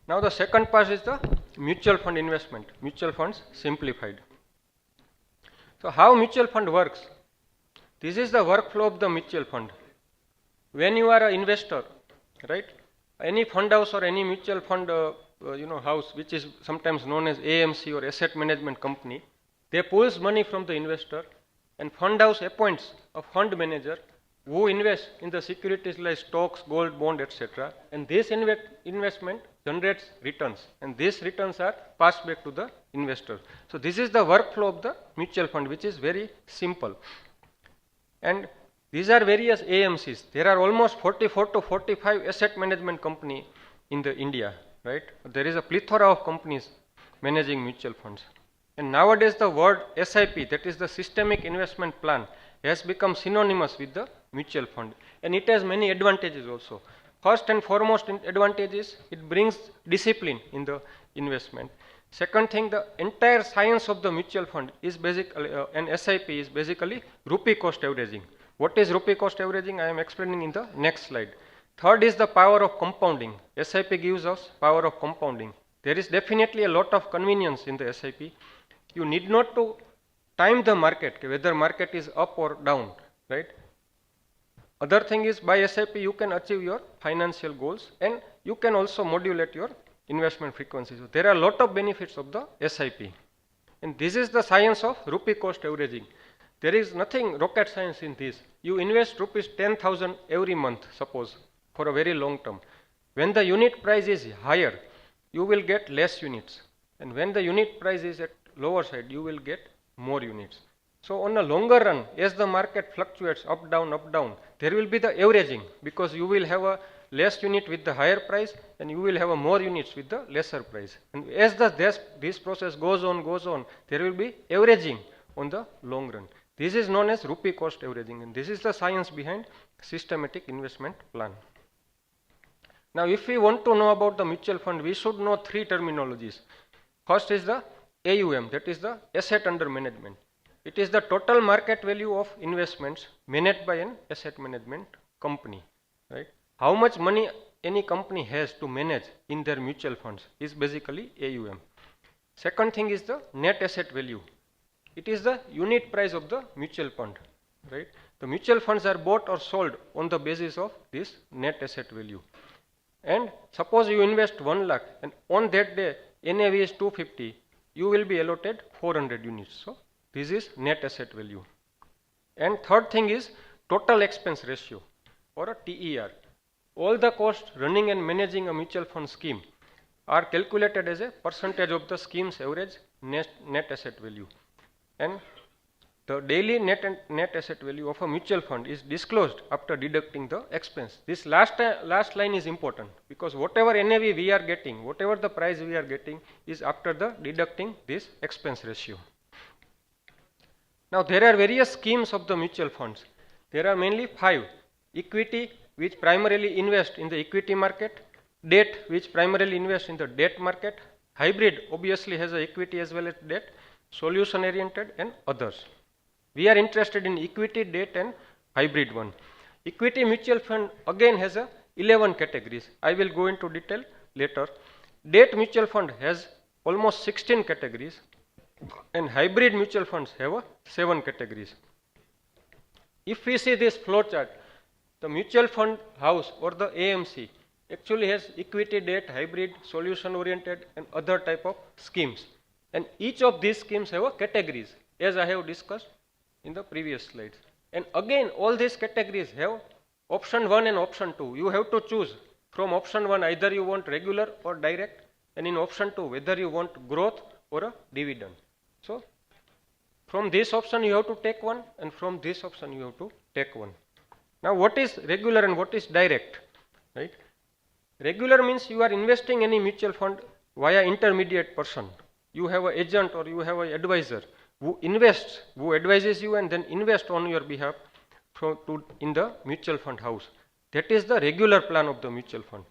Now the second part is the mutual fund investment, mutual funds simplified. So how mutual fund works? This is the workflow of the mutual fund. When you are an investor, right? Any fund house or any mutual fund house, which is sometimes known as AMC or asset management company, they pulls money from the investor, and fund house appoints a fund manager who invests in the securities like stocks, gold, bond, etc. And this investment generates returns, and these returns are passed back to the investor. So this is the workflow of the mutual fund, which is very simple. And these are various AMCs. There are almost 44 to 45 asset management company in the India, right? There is a plethora of companies managing mutual funds. And nowadays the word SIP, that is the systemic investment plan, has become synonymous with the mutual fund. And it has many advantages also. First and foremost advantage is it brings discipline in the investment. Second thing, the entire science of the mutual fund is basically, and SIP is basically rupee cost averaging. What is rupee cost averaging? I am explaining in the next slide. Third is the power of compounding. SIP gives us power of compounding. There is definitely a lot of convenience in the SIP. You need not to time the market, whether market is up or down, right? Other thing is, by SIP you can achieve your financial goals, and you can also modulate your investment frequency. So there are a lot of benefits of the SIP. And this is the science of rupee cost averaging. There is nothing rocket science in this. You invest rupees 10,000 every month, suppose, for a very long term. When the unit price is higher, you will get less units. And when the unit price is at lower side, you will get more units. So on a longer run, as the market fluctuates up, down, there will be the averaging, because you will have a less unit with the higher price, and you will have a more units with the lesser price. And as this process goes on, there will be averaging on the long run. This is known as rupee cost averaging, and this is the science behind systematic investment plan. Now if we want to know about the mutual fund, we should know three terminologies. First is the AUM, that is the asset under management. It is the total market value of investments managed by an asset management company, right? How much money any company has to manage in their mutual funds is basically AUM. Second thing is the net asset value. It is the unit price of the mutual fund, right? The mutual funds are bought or sold on the basis of this net asset value. And suppose you invest 1 lakh, and on that day NAV is 250, you will be allotted 400 units. So this is net asset value. And third thing is total expense ratio, or a TER. All the costs running and managing a mutual fund scheme are calculated as a percentage of the scheme's average net asset value. And the daily net asset value of a mutual fund is disclosed after deducting the expense. This last line is important, because whatever NAV we are getting, whatever the price we are getting, is after the deducting this expense ratio. Now there are various schemes of the mutual funds. There are mainly 5. Equity, which primarily invest in the equity market. Debt, which primarily invest in the debt market. Hybrid obviously has a equity as well as debt. Solution oriented, and others. We are interested in equity, debt, and hybrid one. Equity mutual fund again has 11 categories. I will go into detail later. Debt mutual fund has almost 16 categories, and hybrid mutual funds have 7 categories. If we see this flow chart, the mutual fund house or the AMC actually has equity, debt, hybrid, solution oriented, and other type of schemes. And each of these schemes have categories, as I have discussed in the previous slides. And again, all these categories have option 1 and option 2. You have to choose from option 1, either you want regular or direct, and in option 2, whether you want growth or a dividend. So from this option you have to take one, and from this option you have to take one. Now what is regular and what is direct, right? Regular means you are investing any mutual fund via intermediate person. You have an agent or you have an advisor who invests, who advises you and then invest on your behalf in the mutual fund house. That is the regular plan of the mutual fund.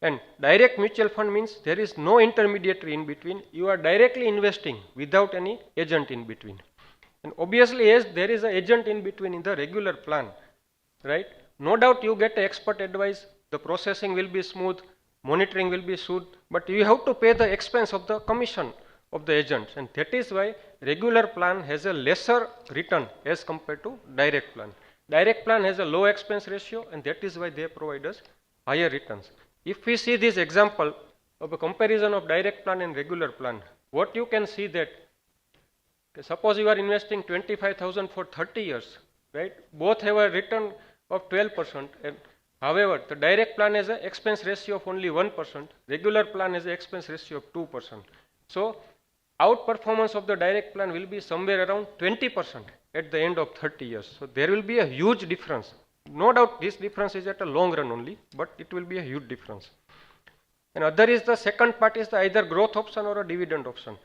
And direct mutual fund means there is no intermediary in between. You are directly investing without any agent in between. And obviously, as there is an agent in between in the regular plan, right? No doubt you get expert advice. The processing will be smooth. monitoring will be sued, but you have to pay the expense of the commission of the agents, and that is why regular plan has a lesser return as compared to direct plan. Direct plan has a low expense ratio, and that is why they provide us higher returns. If we see this example of a comparison of direct plan and regular plan, what you can see that, suppose you are investing 25,000 for 30 years, right? Both have a return of 12%, and however, the direct plan has an expense ratio of only 1%, regular plan has an expense ratio of 2%. So, outperformance of the direct plan will be somewhere around 20% at the end of 30 years. So, there will be a huge difference. No doubt this difference is at a long run only, but it will be a huge difference. And other is the second part is the either growth option or a dividend option.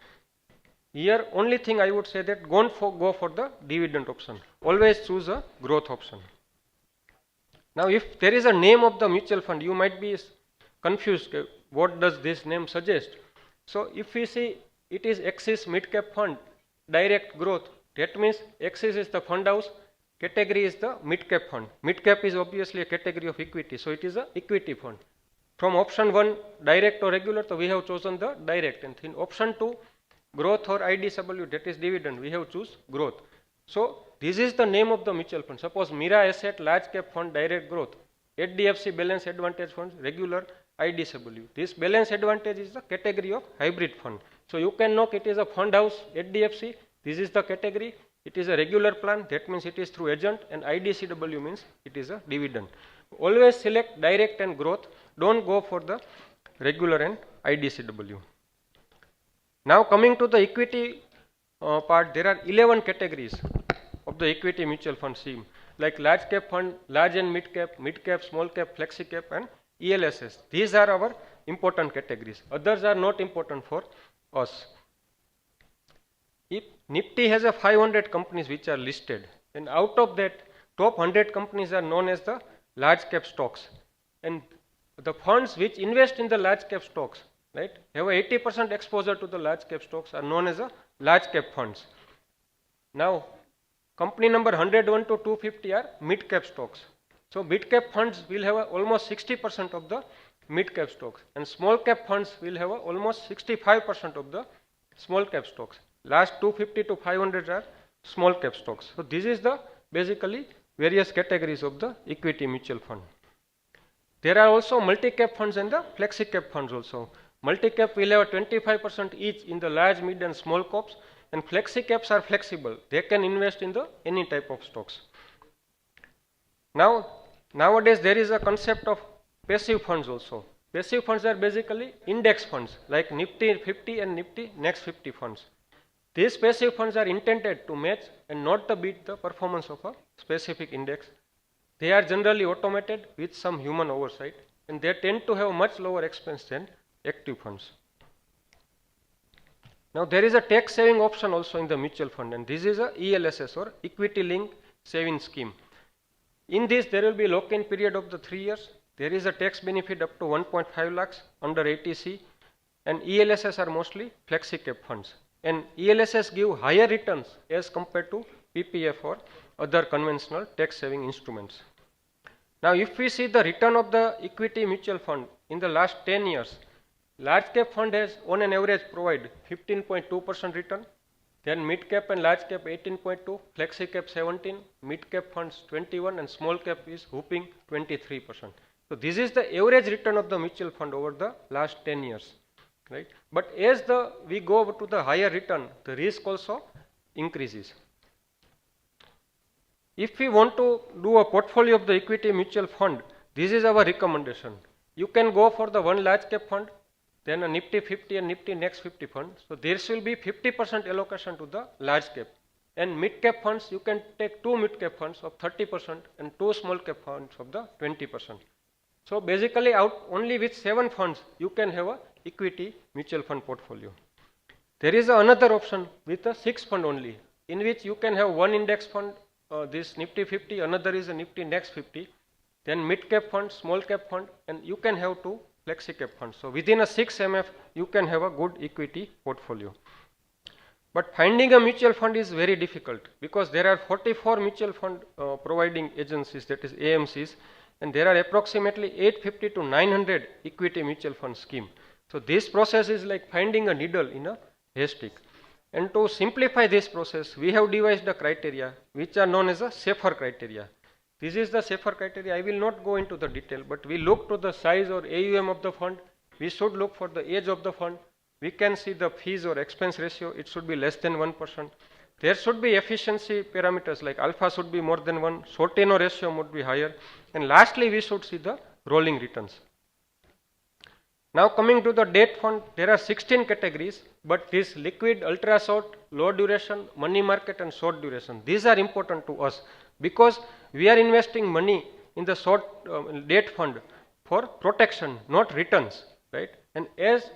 Here only thing I would say that go for the dividend option. Always choose a growth option. Now if there is a name of the mutual fund, you might be confused. What does this name suggest? So if we see it is Axis Mid Cap Fund, Direct Growth, that means Axis is the fund house, category is the Mid Cap Fund. Mid Cap is obviously a category of equity, so it is a equity fund. From option 1, direct or regular, so we have chosen the direct, and in option 2, growth or IDW, that is dividend, we have choose growth. So this is the name of the mutual fund. Suppose Mira Asset Large Cap Fund Direct Growth, HDFC Balance Advantage Funds regular IDW. This balance advantage is the category of hybrid fund. So you can know it is a fund house HDFC. This is the category. It is a regular plan. That means it is through agent, and IDCW means it is a dividend. Always select direct and growth. Don't go for the regular and IDCW. Now coming to the equity part, there are 11 categories of the equity mutual fund scheme, like large cap fund, large and mid cap, small cap, flexi cap, and ELSS. These are our important categories. Others are not important for us. If Nifty has a 500 companies which are listed, and out of that, top 100 companies are known as the large cap stocks, and the funds which invest in the large cap stocks, right, have a 80% exposure to the large cap stocks are known as a large cap funds. Now, company number 101 to 250 are mid cap stocks. So mid cap funds will have almost 60% of the mid cap stocks, and small cap funds will have almost 65% of the small cap stocks. Last 250 to 500 are small cap stocks. So this is the basically various categories of the equity mutual fund. There are also multi-cap funds and the flexi-cap funds also. Multi-cap will have 25% each in the large, mid and small caps, and flexi-caps are flexible. They can invest in the any type of stocks. Now, nowadays there is a concept of passive funds also. Passive funds are basically index funds like Nifty 50 and Nifty Next 50 funds. These passive funds are intended to match and not to beat the performance of a specific index. They are generally automated with some human oversight, and they tend to have much lower expense than active funds. Now there is a tax saving option also in the mutual fund, and this is a ELSS or equity linked saving scheme. In this there will be lock-in period of the 3 years. There is a tax benefit up to 1.5 lakhs under ATC, and ELSS are mostly flexi cap funds. And ELSS give higher returns as compared to PPF or other conventional tax saving instruments. Now if we see the return of the equity mutual fund in the last 10 years, large cap fund has on an average provide 15.2% return, then mid cap and large cap 18.2, flexi cap 17, mid cap funds 21, and small cap is whooping 23%. So this is the average return of the mutual fund over the last 10 years. Right? But as we go to the higher return, the risk also increases. If we want to do a portfolio of the equity mutual fund, this is our recommendation. You can go for the one large cap fund, then a Nifty 50 and Nifty Next 50 fund. So there will be 50% allocation to the large cap. And mid cap funds, you can take 2 mid cap funds of 30% and 2 small cap funds of the 20%. So basically out only with 7 funds, you can have a equity mutual fund portfolio. There is another option with a 6 fund only, in which you can have one index fund, this Nifty 50, another is a Nifty Next 50, then mid cap fund, small cap fund, and you can have 2 flexi cap funds. So within a 6 MF, you can have a good equity portfolio. But finding a mutual fund is very difficult because there are 44 mutual fund providing agencies, that is AMCs, and there are approximately 850 to 900 equity mutual fund scheme. So this process is like finding a needle in a haystack. And to simplify this process, we have devised the criteria which are known as a safer criteria. This is the safer criteria. I will not go into the detail, but we look to the size or AUM of the fund. We should look for the age of the fund. We can see the fees or expense ratio. It should be less than 1%. There should be efficiency parameters like alpha should be more than 1, short-tenor ratio would be higher, and lastly we should see the rolling returns. Now coming to the debt fund, there are 16 categories, but this liquid, ultra short, low duration, money market and short duration, these are important to us because we are investing money in the short debt fund for protection, not returns, right? And as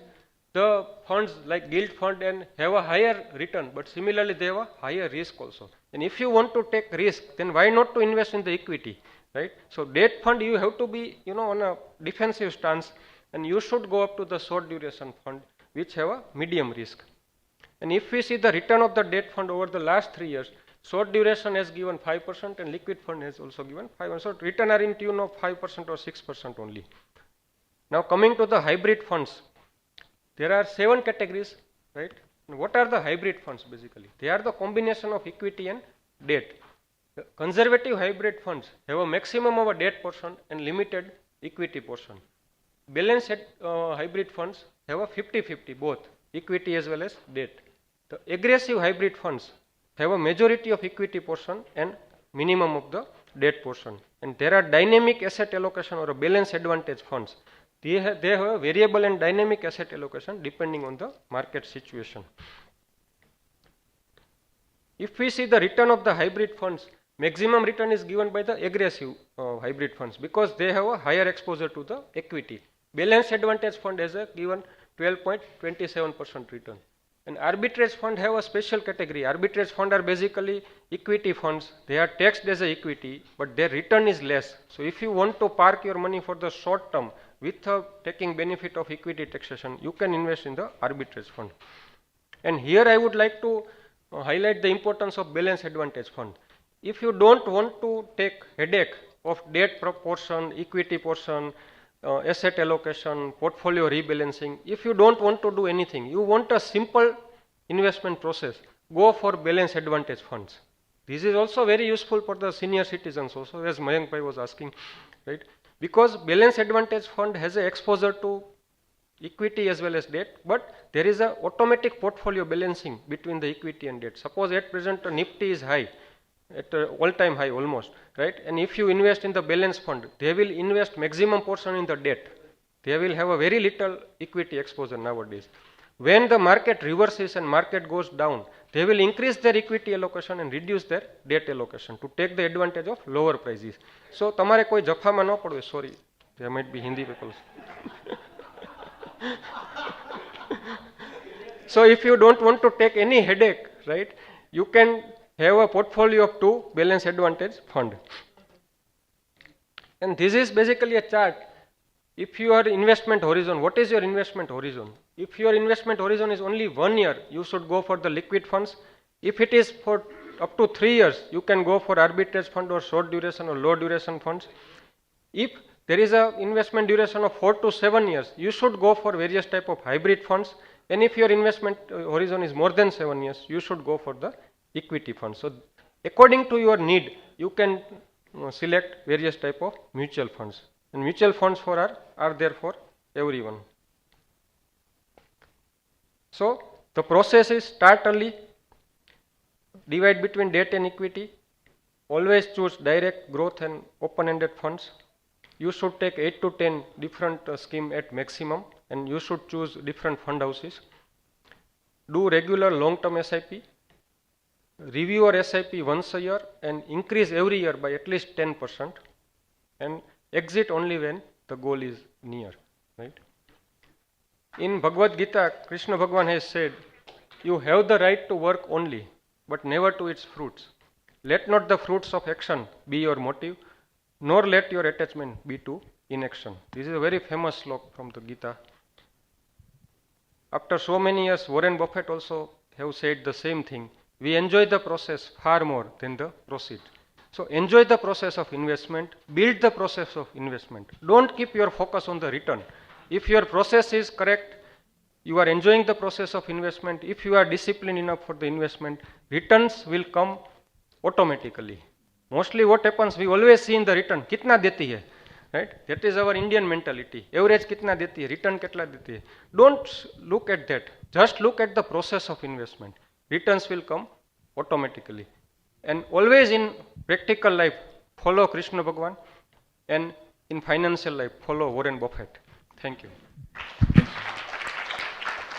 the funds like gilt fund and have a higher return, but similarly they have a higher risk also. And if you want to take risk, then why not to invest in the equity, right? So debt fund you have to be, on a defensive stance, and you should go up to the short duration fund which have a medium risk. And if we see the return of the debt fund over the last 3 years, short duration has given 5% and liquid fund has also given 5%. So return are in tune of 5% or 6% only. Now coming to the hybrid funds, there are 7 categories, right? And what are the hybrid funds basically? They are the combination of equity and debt. The conservative hybrid funds have a maximum of a debt portion and limited equity portion. Balanced hybrid funds have a 50-50 both equity as well as debt. The aggressive hybrid funds have a majority of equity portion and minimum of the debt portion. And there are dynamic asset allocation or a balance advantage funds. They have a variable and dynamic asset allocation depending on the market situation. If we see the return of the hybrid funds, maximum return is given by the aggressive hybrid funds because they have a higher exposure to the equity. Balance advantage fund has a given 12.27% return. And arbitrage fund have a special category. Arbitrage fund are basically equity funds. They are taxed as a equity, but their return is less. So if you want to park your money for the short term without taking benefit of equity taxation, you can invest in the arbitrage fund. And here I would like to highlight the importance of balance advantage fund. If you don't want to take headache of debt proportion, equity portion, asset allocation, portfolio rebalancing, if you don't want to do anything, you want a simple investment process, go for balance advantage funds. This is also very useful for the senior citizens also, as Mayank Bhai was asking, right? Because balance advantage fund has a exposure to equity as well as debt, but there is a automatic portfolio balancing between the equity and debt. Suppose at present the Nifty is high, at all-time high almost, right? And if you invest in the balance fund, they will invest maximum portion in the debt. They will have a very little equity exposure nowadays. When the market reverses and market goes down, they will increase their equity allocation and reduce their debt allocation to take the advantage of lower prices. So, તમારે કોઈ જફામાં ન પડવું, sorry, there might be Hindi people. So, if you don't want to take any headache, right, you can have a portfolio of 2 balance advantage fund. And this is basically a chart. If your investment horizon, what is your investment horizon? If your investment horizon is only 1 year, you should go for the liquid funds. If it is for up to 3 years, you can go for arbitrage fund or short duration or low duration funds. If there is a investment duration of 4 to 7 years, you should go for various type of hybrid funds. And if your investment horizon is more than 7 years, you should go for the equity funds. So according to your need, you can select various type of mutual funds. And mutual funds are there for everyone. So the process is start early, divide between debt and equity, always choose direct growth and open-ended funds. You should take 8 to 10 different scheme at maximum, and you should choose different fund houses. Do regular long-term SIP. Review your SIP once a year and increase every year by at least 10%, and exit only when the goal is near, right? In Bhagavad Gita, Krishna Bhagavan has said, you have the right to work only, but never to its fruits. Let not the fruits of action be your motive, nor let your attachment be to inaction. This is a very famous slok from the Gita. After so many years, Warren Buffett also have said the same thing. We enjoy the process far more than the proceed. So enjoy the process of investment, build the process of investment. Don't keep your focus on the return. If your process is correct, you are enjoying the process of investment. If you are disciplined enough for the investment, returns will come automatically. Mostly what happens, we always see in the return, kitna deti hai, right? That is our Indian mentality. Average kitna deti hai, return kitna deti hai. Don't look at that. Just look at the process of investment. Returns will come automatically. And always in practical life, follow Krishna Bhagwan, and in financial life, follow Warren Buffett. Thank you.